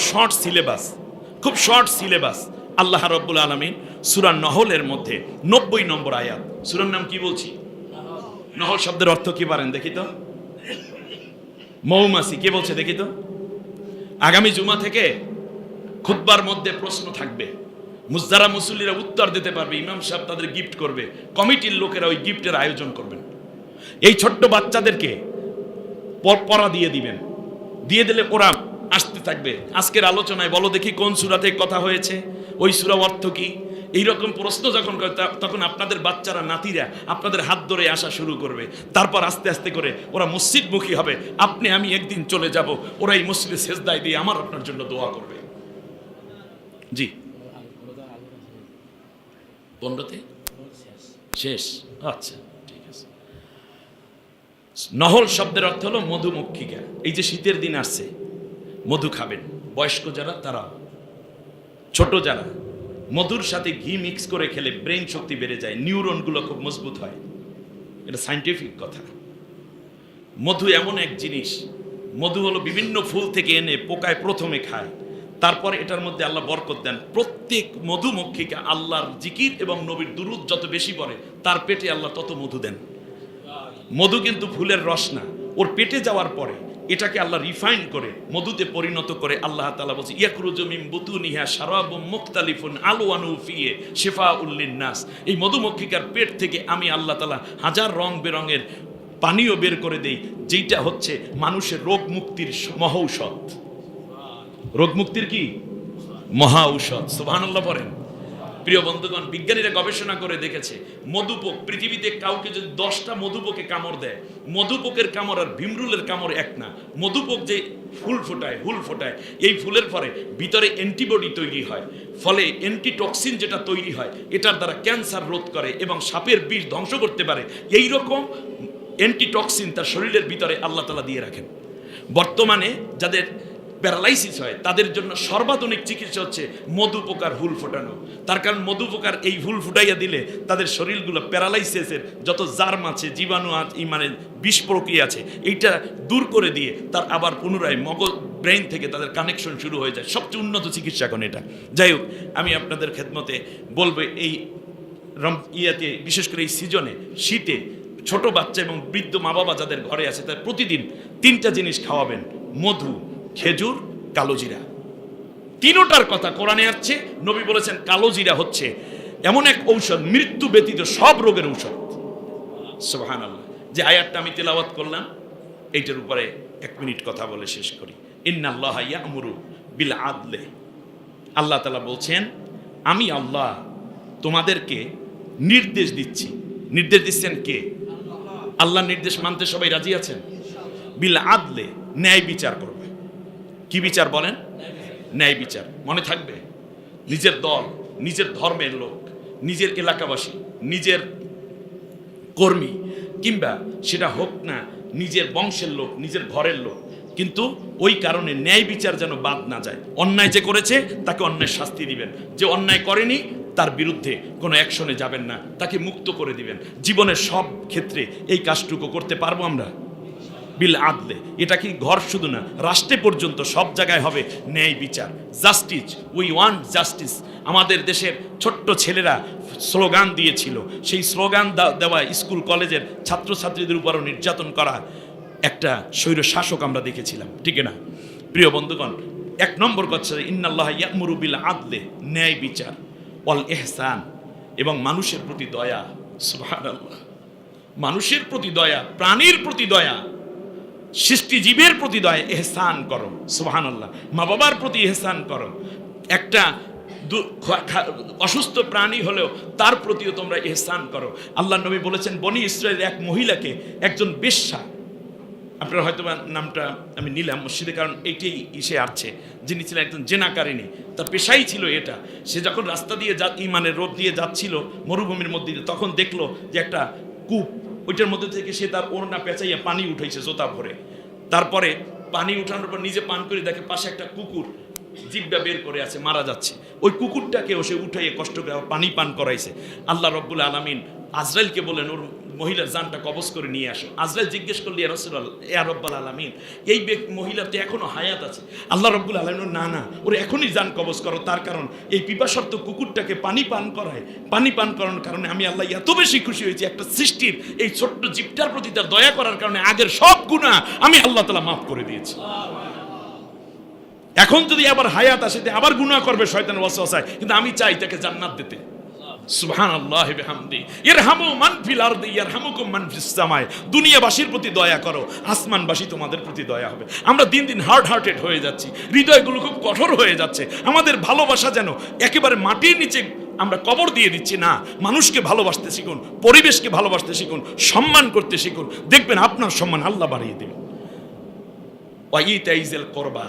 শর্ট সিলেবাস। আল্লাহ রাব্বুল আলামিন সূরা নহলের মধ্যে 90 নম্বর আয়াত, সূরার নাম কি বলছি? নহল শব্দের অর্থ কি পারেন দেখি তো? মৌমাছি। কে বলছে দেখি তো? আগামী জুমা থেকে খুতবার মধ্যে প্রশ্ন থাকবে, যারা মুসল্লিরা উত্তর দিতে পারবে, ইমাম সাহেব তাদের গিফট করবে, কমিটির লোকেরা ওই গিফটের আয়োজন করবেন। এই ছোট্ট বাচ্চাদেরকে পড়া দিয়ে দিবেন, দিয়ে দিলে ওরা আসতে থাকবে। আজকের আলোচনায় বলো দেখি কোন সূরাতে কথা হয়েছে, ওই সূরা অর্থ কি? এইরকম প্রশ্ন যখন করে তখন আপনাদের বাচ্চারা, নাতিরা আপনাদের হাত ধরে আসা শুরু করবে। তারপর আস্তে আস্তে করে ওরা মসজিদমুখী হবে। আপনি আমি একদিন চলে যাব, ওরা এই মসজিদে সেজদায় দিয়ে আমার আপনার জন্য দোয়া করবে। জি, 15তে শেষ। আচ্ছা, ঠিক আছে। নহল শব্দের অর্থ হলো মধুমক্ষিকা। এই যে শীতের দিন আসছে, মধু খাবেন। বয়স্ক যারা, তারা, ছোট যারা, মধুর সাথে ঘি মিক্স করে খেলে ব্রেন শক্তি বেড়ে যায়, নিউরনগুলো খুব মজবুত হয়। এটা সায়েন্টিফিক কথা। মধু এমন এক জিনিস, মধু হলো বিভিন্ন ফুল থেকে এনে পোকায় প্রথমে খায়, তারপরে এটার মধ্যে আল্লাহ বরকত দেন। প্রত্যেক মধুমক্ষিকা আল্লাহর জিকির এবং নবীর দুরূদ যত বেশি পড়ে, তার পেটে আল্লাহ তত মধু দেন। মধু কিন্তু ফুলের রস না, ওর পেটে যাওয়ার পরে এটাকে আল্লাহ রিফাইন করে মধুতে পরিণত করে। আল্লাহ তাআলা বলছে, ইয়াখরুজু মিন বুতুনিহা শারাবুম মুখতালিফুন আলওয়ানু ফিহি শিফাউল লিন্নাস। এই মধুমক্ষিকার পেট থেকে আমি আল্লাহ তাআলা হাজার রং বেরঙের পানীয় বের করে দেই, যেটা হচ্ছে মানুষের রোগ মুক্তির মহৌষধ। রোগ মুক্তির কি মহা ঔষধ। সুবহানাল্লাহ পড়েন। প্রিয় বন্ধুগণ, বিজ্ঞানীরা গবেষণা করে দেখেছে, মধুপোক, পৃথিবীতে কাউকে যদি 10টা মধুপোকে কামড় দেয়, মধুপোকের কামড় আর ভিমরুলের কামড় এক না। মধুপোক যে হুল ফোটায়, এই ফুলের পরে ভিতরে অ্যান্টিবডি তৈরি হয়, ফলে অ্যান্টিটক্সিন যেটা তৈরি হয়, এটার দ্বারা ক্যান্সার রোধ করে এবং সাপের বিষ ধ্বংস করতে পারে। এই রকম অ্যান্টিটক্সিন তার শরীরের ভিতরে আল্লাহ তাআলা দিয়ে রাখেন। বর্তমানে যাদের প্যারালাইসিস হয়, তাদের জন্য সর্বাধুনিক চিকিৎসা হচ্ছে মধু পোকার হুল ফোটানো। তার কারণ মধু পোকার এই হুল ফুটাইয়া দিলে তাদের শরীরগুলো প্যারালাইসিসের যত জার্ম আছে, জীবাণু আছে, মানে বিষ প্রক্রিয়া আছে, এইটা দূর করে দিয়ে তার আবার পুনরায় মগজ ব্রেইন থেকে তাদের কানেকশন শুরু হয়ে যায়। সবচেয়ে উন্নত চিকিৎসা এখন এটা। যাই হোক, আমি আপনাদের খেদমতে বলবো, এই ইয়াতে বিশেষ করে এই সিজনে, শীতে ছোট বাচ্চা এবং বৃদ্ধ মা বাবা যাদের ঘরে আছে, তাদের প্রতিদিন 3টা জিনিস খাওয়াবেন: মধু, খেজুর, কালোজিরা। 3টার কথা কোরআনে আসছে। নবী বলেছেন কালোজিরা হচ্ছে এমন এক ঔষধ, মৃত্যু ব্যতীত সব রোগের ঔষধ। সুবহানাল্লাহ। যে আয়াতটা আমি তেলাওয়াত করলাম, এইটার উপরে 1 মিনিট কথা বলে শেষ করি। ইন্নাল্লাহা ইয়া'মুরু বিল আদলি। আল্লাহ তাআলা বলছেন, আমি আল্লাহ তোমাদেরকে নির্দেশ দিচ্ছি। নির্দেশ দিচ্ছেন কে? আল্লাহর নির্দেশ মানতে সবাই রাজি আছেন? বিল আদলে, ন্যায় বিচার করবে। কি বিচার বলেন? ন্যায় বিচার। মনে থাকবে, নিজের দল, নিজের ধর্মের লোক, নিজের এলাকাবাসী, নিজের কর্মী, কিংবা সেটা হোক না নিজের বংশের লোক, নিজের ঘরের লোক, কিন্তু ওই কারণে ন্যায় বিচার যেন বাদ না যায়। অন্যায় যে করেছে তাকে অন্যায় শাস্তি দিবেন, যে অন্যায় করেনি তার বিরুদ্ধে কোনো অ্যাকশনে যাবেন না, তাকে মুক্ত করে দিবেন। জীবনের সব ক্ষেত্রে এই কাজটুকু করতে পারবো আমরা বিল আদলে। এটা কি ঘর শুধু না, রাষ্ট্রে পর্যন্ত সব জায়গায় হবে ন্যায় বিচার। Justice, we want justice. আমাদের দেশের ছোট্ট ছেলেরা স্লোগান দিয়েছিল, সেই স্লোগান দেওয়া স্কুল কলেজের ছাত্রছাত্রীদের উপরও নির্যাতন করা, একটা স্বৈর শাসক আমরা দেখেছিলাম, ঠিক না? প্রিয় বন্ধুগণ, 1 নম্বর কথা, ইন্নাল্লাহ ইয়া'মুরু বিল আদলে, ন্যায় বিচার, ওয়াল ইহসান, এবং মানুষের প্রতি দয়া। সুবহানাল্লাহ, মানুষের প্রতি দয়া, প্রাণীর প্রতি দয়া, সৃষ্টিজীবের প্রতি দয়া, ইহসান করো। সুবহানাল্লাহ, মা বাবার প্রতি ইহসান করো। একটা অসুস্থ প্রাণী হলেও তার প্রতিও তোমরা ইহসান করো। আল্লাহ নবী বলেছেন, বনি ইসরায়েলের এক মহিলাকে একজন বেশ্যা, আপনারা হয়তো নামটা আমি নিলাম মসজিদে, কারণ এইটাই ইসে আসছে, যিনি ছিলেন একজন জেনাকারিনী, তার পেশাই ছিল এটা। সে যখন রাস্তা দিয়ে ইমানের রোড দিয়ে যাচ্ছিল মরুভূমির মধ্যে দিয়ে, তখন দেখলো যে একটা কূপ, ওইটার মধ্যে থেকে সে তার ওড়না পেঁচাইয়া পানি উঠাইছে জোতা ভরে। তারপরে পানি উঠানোর পর নিজে পান করে দেখে পাশে একটা কুকুর জিব্বা বের করে আছে, মারা যাচ্ছে। ওই কুকুরটাকেও সে উঠাইয়ে কষ্ট করে পানি পান করাইছে। আল্লাহ রব্বুল আলামিন আজরাইলকে বলেন, ওর মহিলার জানটা কবজ করে নিয়ে আসো। আজরাইল জিজ্ঞেস করলি, ইয়া রাসূলুল্লাহ, ইয়া রব্বুল আলামিন, এই মহিলার তো এখনো হায়াত আছে। আল্লাহ রব্বুল আলামিন, না না, ওর এখনই জান কবজ করো। তার কারণ এই পিপাসার্ত কুকুরটাকে পানি পান করায়, পানি পান করানোর কারণে আমি আল্লাহ এত বেশি খুশি হয়েছি। একটা সৃষ্টির এই ছোট্ট জীবটার প্রতি তার দয়া করার কারণে আগের সব গুনাহ আমি আল্লাহ তাআলা মাফ করে দিয়েছি। এখন যদি আবার হায়াত আসে, আবার গুনাহ করবে শয়তানের ওয়াসওয়াসায়, কিন্তু আমি চাই তাকে জান্নাত দিতে। সুবহানাল্লাহি বিহামদি, ইরহামু মান ফিল আরদি ইয়ারহামুকুম মান ফিস সামায়। দুনিয়াবাসীর প্রতি দয়া করো, আসমানবাসী তোমাদের প্রতি দয়া হবে। আমরা দিন দিন হার্টেড হয়ে যাচ্ছি, হৃদয়গুলো খুব কঠোর হয়ে যাচ্ছে। আমাদের ভালোবাসা যেন একেবারে মাটির নিচে আমরা কবর দিয়ে দিচ্ছি। না, মানুষকে ভালোবাসতে শিখুন, পরিবেশকে ভালোবাসতে শিখুন, সম্মান করতে শিখুন, দেখবেন আপনার সম্মান আল্লাহ বাড়িয়ে দেবেন। ওয়া ইতাইজিল কুরবা,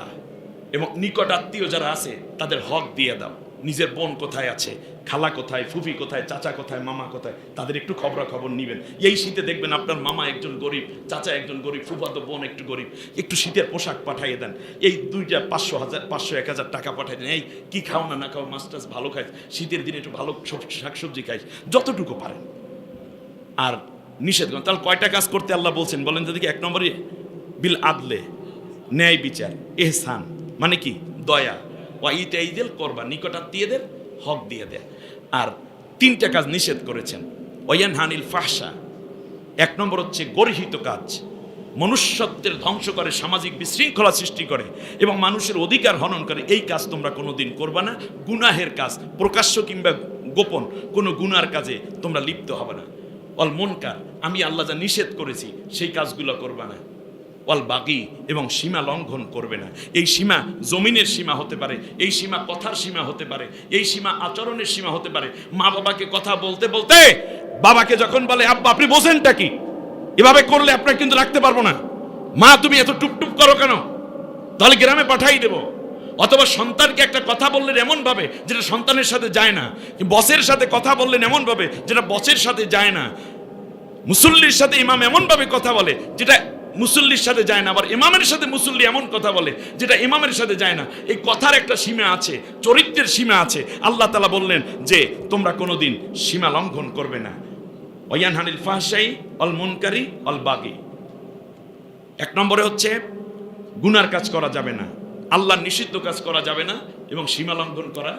এবং নিকট আত্মীয় যারা আছে তাদের হক দিয়ে দাও। নিজের বোন কোথায় আছে, খালা কোথায়, ফুফি কোথায়, চাচা কোথায়, মামা কোথায়, তাদের একটু খবরাখবর নিবেন। এই শীতে দেখবেন আপনার মামা একজন গরিব, চাচা একজন গরিব, ফুফাতো বোন একটু গরিব, একটু শীতের পোশাক পাঠিয়ে দেন। এই 2টা 500-1000 টাকা পাঠিয়ে দেন। এই কি খাও না না খাও, মাছ টাছ ভালো খাই, শীতের দিনে একটু ভালো শাকসবজি খাই, যতটুকু পারেন। আর নিষেধ করেন। তাহলে কয়টা কাজ করতে আল্লাহ বলছেন বলেন তো দেখি? 1 নম্বরে বিল আদলে, ন্যায় বিচার, ইহসান মানে কি? দয়া। ওয়া ইতাইজিল কুরবা, নিকট আত্মীয়দের হক দিয়ে দেয়। আর 3টা কাজ নিষেধ করেছেন। ওয়ায়ানহানিল ফাহশা, 1 নম্বর হচ্ছে গর্হিত কাজ, মনুষ্যত্বের ধ্বংস করে, সামাজিক বিশৃঙ্খলা সৃষ্টি করে এবং মানুষের অধিকার হনন করে। এই কাজ তোমরা কোনোদিন করবা না। গুনাহের কাজ, প্রকাশ্য কিংবা গোপন কোনো গুনার কাজে তোমরা লিপ্ত হবে না। ওয়াল মুনকার, আমি আল্লাহ যা নিষেধ করেছি সেই কাজগুলো করবা না। ওয়াল বাগি, এবং সীমা লঙ্ঘন করবে না। এই সীমা জমিনের সীমা হতে পারে, এই সীমা কথার সীমা হতে পারে, এই সীমা আচরণের সীমা হতে পারে। মা বাবাকে কথা বলতে বলতে বাবাকে যখন বলে, আব্বা আপনি বোঝেনটা কি, এভাবে করলে আপনাকে কিন্তু রাখতে পারবো না, মা তুমি এত টুপটুপ করো কেন, তাহলে গ্রামে পাঠাই দেবো। অথবা সন্তানকে একটা কথা বললেন এমন ভাবে যেটা সন্তানের সাথে যায় না, বসের সাথে কথা বললেন এমন ভাবে যেটা বসের সাথে যায় না, মুসল্লির সাথে ইমাম এমন ভাবে কথা বলে যেটা মুসল্লির সাথে যায় না, আবার ইমামের সাথে মুসল্লি এমন কথা বলে যেটা ইমামের সাথে যায় না। এই কথার একটা সীমা আছে, চরিত্রের সীমা আছে। আল্লাহ তাআলা বললেন যে তোমরা কোনোদিন সীমা লঙ্ঘন করবে না। ওয়ায়ানহানিল ফাহশাই ওয়াল মুনকারি ওয়াল বাগি, 1 নম্বরে হচ্ছে গুনার কাজ করা যাবে না, আল্লাহর নিষিদ্ধ কাজ করা যাবে না, এবং সীমা লঙ্ঘন করা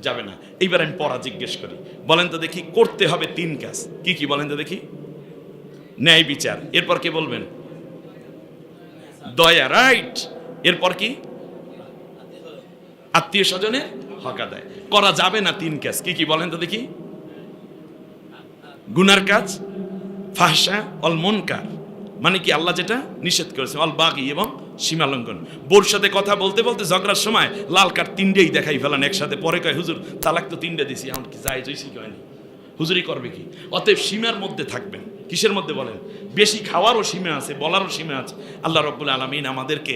যাবে না। এইবার আমি পড়া জিজ্ঞেস করি, বলেন তো দেখি, করতে হবে 3 কাজ। কি কি বলেন তো দেখি? ন্যায় বিচার, এরপর কে বলবেন? দয়া, রাইট। এরপর কি? আত্মীয় স্বজনে হক আদায় করা যাবে না। 3 কাজ কি কি বলেন তো দেখি? গুনার কাজ, ফাহশা, অল মুনকার মানে কি আল্লাহ যেটা নিষেধ করেছে, অল বাগি, এবং সীমা লঙ্ঘন। বোর সাথে কথা বলতে বলতে ঝগড়ার সময় লাল কার্ড 3টেই দেখাই ফেলান একসাথে, পরে কয় হুজুর তালাক তো 3টে দিছি, এখন কি যায় জয়সি কয়নি, হুজুরি করবে কি? অতএব সীমার মধ্যে থাকবেন। কিসের মধ্যে বলেন? বেশি খাওয়ারও সীমা আছে, বলারও সীমা আছে। আল্লাহ রাব্বুল আলামিন আমাদেরকে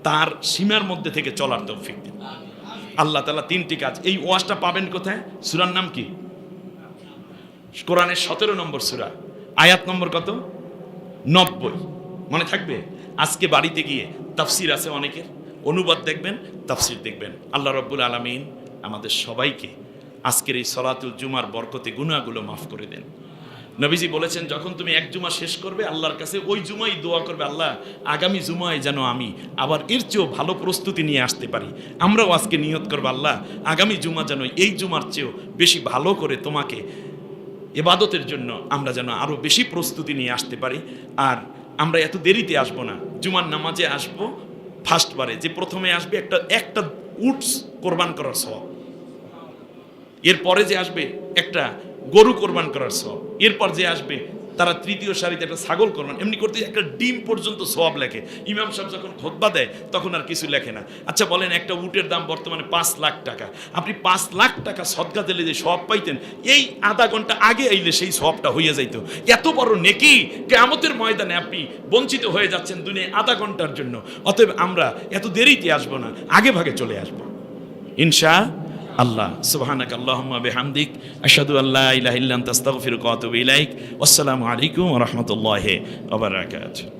তার সীমার মধ্যে থেকে চলার তৌফিক দিন। আল্লাহ তাআলা 3টি কাজ। এই ওয়াজটা পাবেন কোথায়? সূরার নাম কি? কোরআনের 17 নম্বর সূরা, আয়াত নম্বর কত? 90। মনে থাকবে? আজকে বাড়িতে গিয়ে তাফসির আছে অনেকের, অনুবাদ দেখবেন, তাফসির দেখবেন। আল্লাহ রাব্বুল আলামিন আমাদের সবাইকে আজকের এই সলাতুল জুমার বরকতে গুনাহগুলো মাফ করে দেন। নবীজি বলেছেন, যখন তুমি 1 জুমা শেষ করবে আল্লাহর কাছে ওই জুমাই দোয়া করবে, আল্লাহ আগামী জুমায় যেন আমি আবার এর চেয়েও ভালো প্রস্তুতি নিয়ে আসতে পারি। আমরাও আজকে নিয়ত করবো, আল্লাহ আগামী জুমা যেন এই জুমার চেয়েও বেশি ভালো করে তোমাকে ইবাদতের জন্য আমরা যেন আরও বেশি প্রস্তুতি নিয়ে আসতে পারি। আর আমরা এত দেরিতে আসবো না, জুমার নামাজে আসবো ফার্স্ট বারে, যে প্রথমে আসবে একটা উটস কোরবান করার সওয়াব, এরপরে যে আসবে একটা গরু কোরবান করার সওয়াব, এরপর যে আসবে তারা তৃতীয় সারিতে একটা ছাগল কোরবান, এমনি করতে একটা ডিম পর্যন্ত সওয়াব লেখে। ইমাম সাহেব যখন খুতবা দেয় তখন আর কিছু লেখে না। আচ্ছা বলেন, একটা উটের দাম বর্তমানে 5 লাখ টাকা, আপনি 5 লাখ টাকা সদকা দিলে যে সওয়াব পাইতেন, এই আধা ঘন্টা আগে আইলে সেই সওয়াবটা হইয়া যাইতো। এত বড় নেকি কিয়ামতের ময়দানে আপনি বঞ্চিত হয়ে যাচ্ছেন দুনিয়ায় আধা ঘন্টার জন্য। অতএব আমরা এত দেরিতে আসবো না, আগে ভাগে চলে আসবো ইনশাআল্লাহ। সুবহানাক আল্লাহুম্মা বিহামদিক আশহাদু আল্লা ইলাহা ইল্লা আনতা আস্তাগফিরুকা ওয়া আতুবু ইলাইক। ওয়াসসালামু আলাইকুম ওয়া রাহমাতুল্লাহি ওয়া বারাকাতুহু।